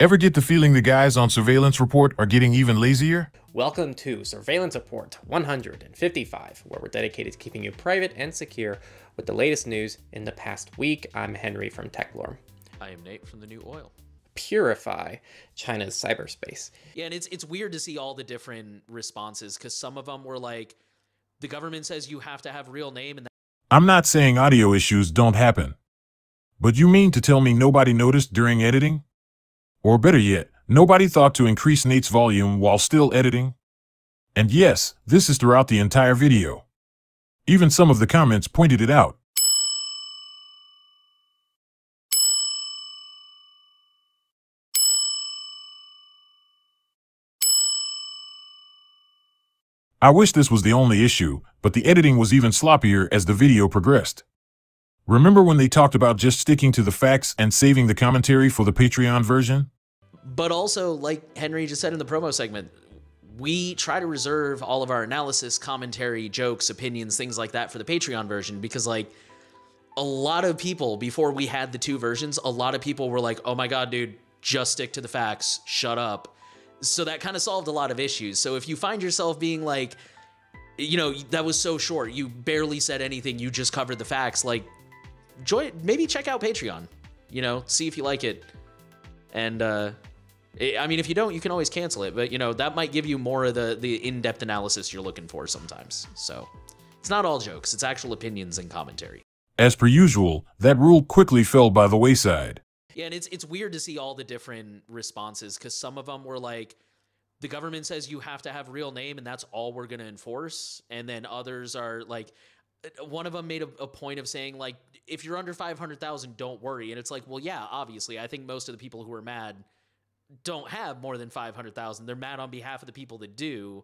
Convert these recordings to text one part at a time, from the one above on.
Ever get the feeling the guys on Surveillance Report are getting even lazier? Welcome to Surveillance Report 155, where we're dedicated to keeping you private and secure with the latest news in the past week. I'm Henry from Techlore. I am Nate from The New Oil. Purify China's cyberspace. Yeah, and it's weird to see all the different responses, because some of them were like, the government says you have to have a real name, and I'm not saying audio issues don't happen. But you mean to tell me nobody noticed during editing? Or better yet, nobody thought to increase Nate's volume while still editing? And yes, this is throughout the entire video. Even some of the comments pointed it out. I wish this was the only issue, but the editing was even sloppier as the video progressed. Remember when they talked about just sticking to the facts and saving the commentary for the Patreon version? But also, like Henry just said in the promo segment, we try to reserve all of our analysis, commentary, jokes, opinions, things like that for the Patreon version, because like a lot of people, before we had the two versions, a lot of people were like, oh my God, dude, just stick to the facts, shut up. So that kind of solved a lot of issues. So if you find yourself being like, you know, that was so short, you barely said anything, you just covered the facts, like, maybe check out Patreon, you know, see if you like it. And, I mean, if you don't, you can always cancel it, but, you know, that might give you more of the in-depth analysis you're looking for sometimes. So it's not all jokes, it's actual opinions and commentary. As per usual, that rule quickly fell by the wayside. Yeah, and it's weird to see all the different responses, because some of them were like, the government says you have to have a real name and that's all we're going to enforce. And then others are like, one of them made a point of saying, like, if you're under 500,000, don't worry. And it's like, well, yeah, obviously, I think most of the people who are mad don't have more than 500,000. They're mad on behalf of the people that do.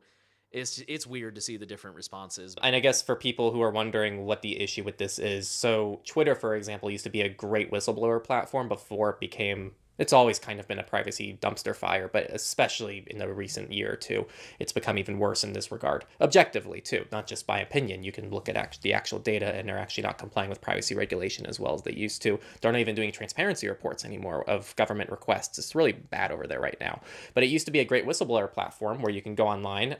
It's weird to see the different responses. And I guess for people who are wondering what the issue with this is, so Twitter, for example, used to be a great whistleblower platform before it became... It's always kind of been a privacy dumpster fire, but especially in the recent year or two, it's become even worse in this regard. Objectively, too, not just by opinion. You can look at the actual data, and they're actually not complying with privacy regulation as well as they used to. They're not even doing transparency reports anymore of government requests. It's really bad over there right now. But it used to be a great whistleblower platform where you can go online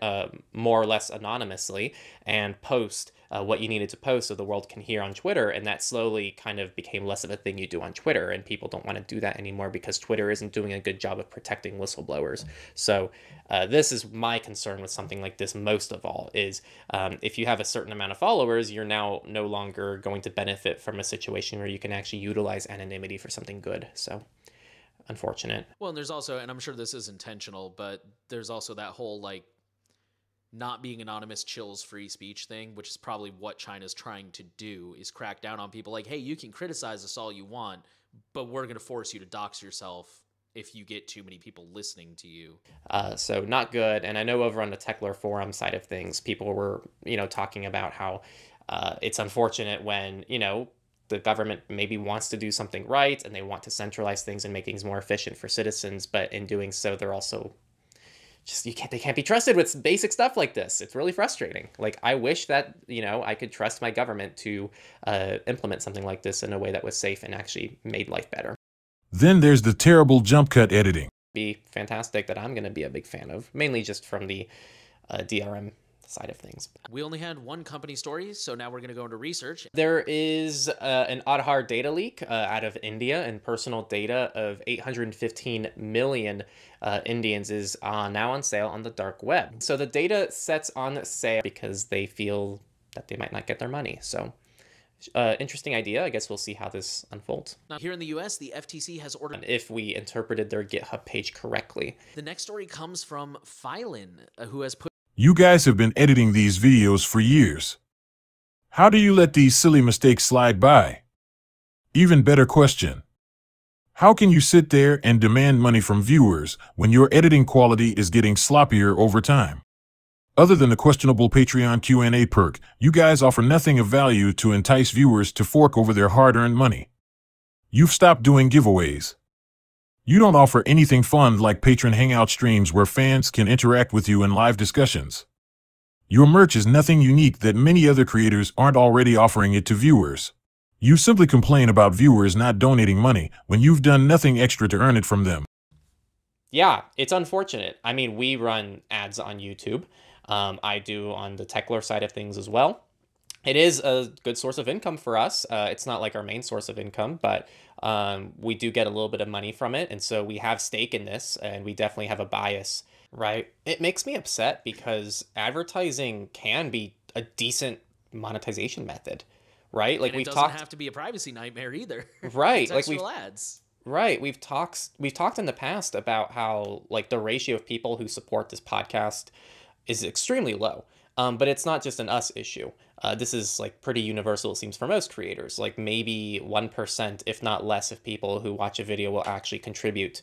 more or less anonymously and post what you needed to post so the world can hear on Twitter, and that slowly kind of became less of a thing you do on Twitter, and people don't want to do that anymore because Twitter isn't doing a good job of protecting whistleblowers. So this is my concern with something like this most of all, is if you have a certain amount of followers, you're now no longer going to benefit from a situation where you can actually utilize anonymity for something good. So unfortunate. Well, and there's also, and I'm sure this is intentional, but there's also that whole, like, not being anonymous chills free speech thing, which is probably what China's trying to do, is crack down on people like, hey, you can criticize us all you want, but we're going to force you to dox yourself if you get too many people listening to you. So not good. And I know over on the Techlore forum side of things, people were, you know, talking about how it's unfortunate when, you know, the government maybe wants to do something right and they want to centralize things and make things more efficient for citizens, but in doing so, they're also they can't be trusted with basic stuff like this. It's really frustrating. Like, I wish that, you know, I could trust my government to implement something like this in a way that was safe and actually made life better. Then there's the terrible jump cut editing. Be fantastic that I'm going to be a big fan of, mainly just from the DRM side of things. We only had one company story, so now we're going to go into research. There is an Aadhaar data leak out of India, and personal data of 815 million Indians is now on sale on the dark web. So the data sets on sale because they feel that they might not get their money. So interesting idea. I guess we'll see how this unfolds. Now, here in the US, the FTC has ordered... If we interpreted their GitHub page correctly. The next story comes from Phylin, who has put... You guys have been editing these videos for years. How do you let these silly mistakes slide by? Even better question. How can you sit there and demand money from viewers when your editing quality is getting sloppier over time? Other than the questionable Patreon Q&A perk, you guys offer nothing of value to entice viewers to fork over their hard-earned money. You've stopped doing giveaways. You don't offer anything fun like patron hangout streams where fans can interact with you in live discussions. Your merch is nothing unique that many other creators aren't already offering it to viewers. You simply complain about viewers not donating money when you've done nothing extra to earn it from them. Yeah, it's unfortunate. I mean, we run ads on YouTube. I do on the Techlore side of things as well. It is a good source of income for us. It's not like our main source of income, but we do get a little bit of money from it. And so we have stake in this, and we definitely have a bias, right? It makes me upset because advertising can be a decent monetization method, right? Like And it we've doesn't talked, have to be a privacy nightmare either. right? Like we've Contextual ads. Right. We've talked in the past about how like the ratio of people who support this podcast is extremely low. But it's not just an us issue. This is like pretty universal, it seems, for most creators. Like maybe 1%, if not less, of people who watch a video will actually contribute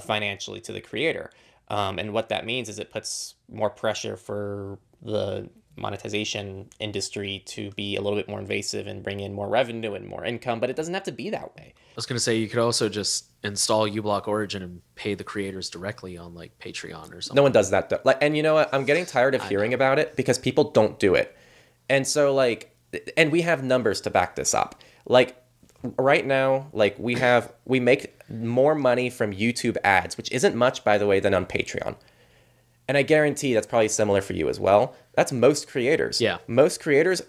financially to the creator. And what that means is it puts more pressure for the monetization industry to be a little bit more invasive and bring in more revenue and more income, but it doesn't have to be that way. I was going to say, you could also just install uBlock Origin and pay the creators directly on like Patreon or something. No one does that though. Like, and you know what? I'm getting tired of hearing about it because people don't do it. And so like, and we have numbers to back this up. Like right now, like we make more money from YouTube ads, which isn't much, by the way, than on Patreon. And I guarantee that's probably similar for you as well. That's most creators. Yeah. Most creators,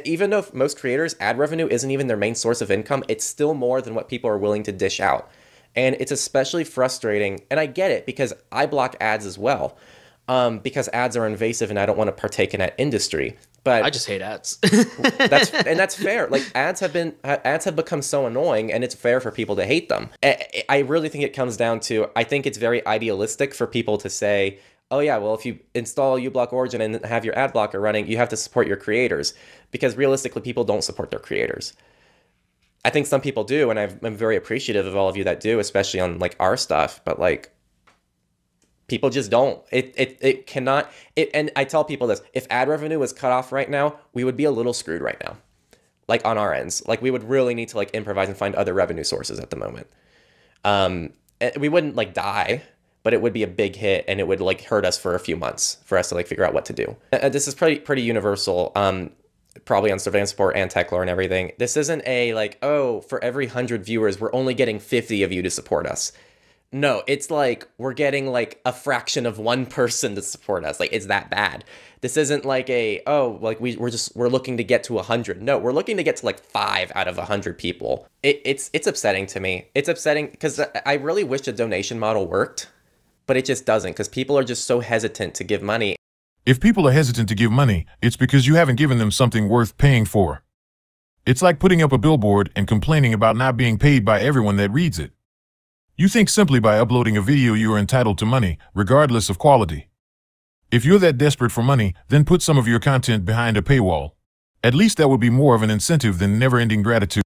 even though most creators, ad revenue isn't even their main source of income, it's still more than what people are willing to dish out. And it's especially frustrating. And I get it because I block ads as well, because ads are invasive and I don't want to partake in that industry. But I just hate ads. that's fair. Like ads have become so annoying, and it's fair for people to hate them. I really think it comes down to, I think it's very idealistic for people to say, oh yeah, well, if you install uBlock Origin and have your ad blocker running, you have to support your creators, because realistically, people don't support their creators. I think some people do, and I'm very appreciative of all of you that do, especially on like our stuff. But like, people just don't. It cannot. And I tell people this: if ad revenue was cut off right now, we would be a little screwed right now, like on our ends. Like we would really need to like improvise and find other revenue sources at the moment. We wouldn't like die, but it would be a big hit, and it would like hurt us for a few months for us to like figure out what to do. This is pretty universal, probably on Surveillance Report and Techlore and everything. This isn't a like, oh, for every 100 viewers, we're only getting 50 of you to support us. No, it's like we're getting like a fraction of one person to support us. Like it's that bad. This isn't like a, oh, like we're looking to get to 100. No, we're looking to get to like 5 out of 100 people. It's upsetting to me. It's upsetting because I really wish a donation model worked, but it just doesn't, because people are just so hesitant to give money. If people are hesitant to give money, it's because you haven't given them something worth paying for. It's like putting up a billboard and complaining about not being paid by everyone that reads it. You think simply by uploading a video you are entitled to money, regardless of quality. If you're that desperate for money, then put some of your content behind a paywall. At least that would be more of an incentive than never-ending gratitude.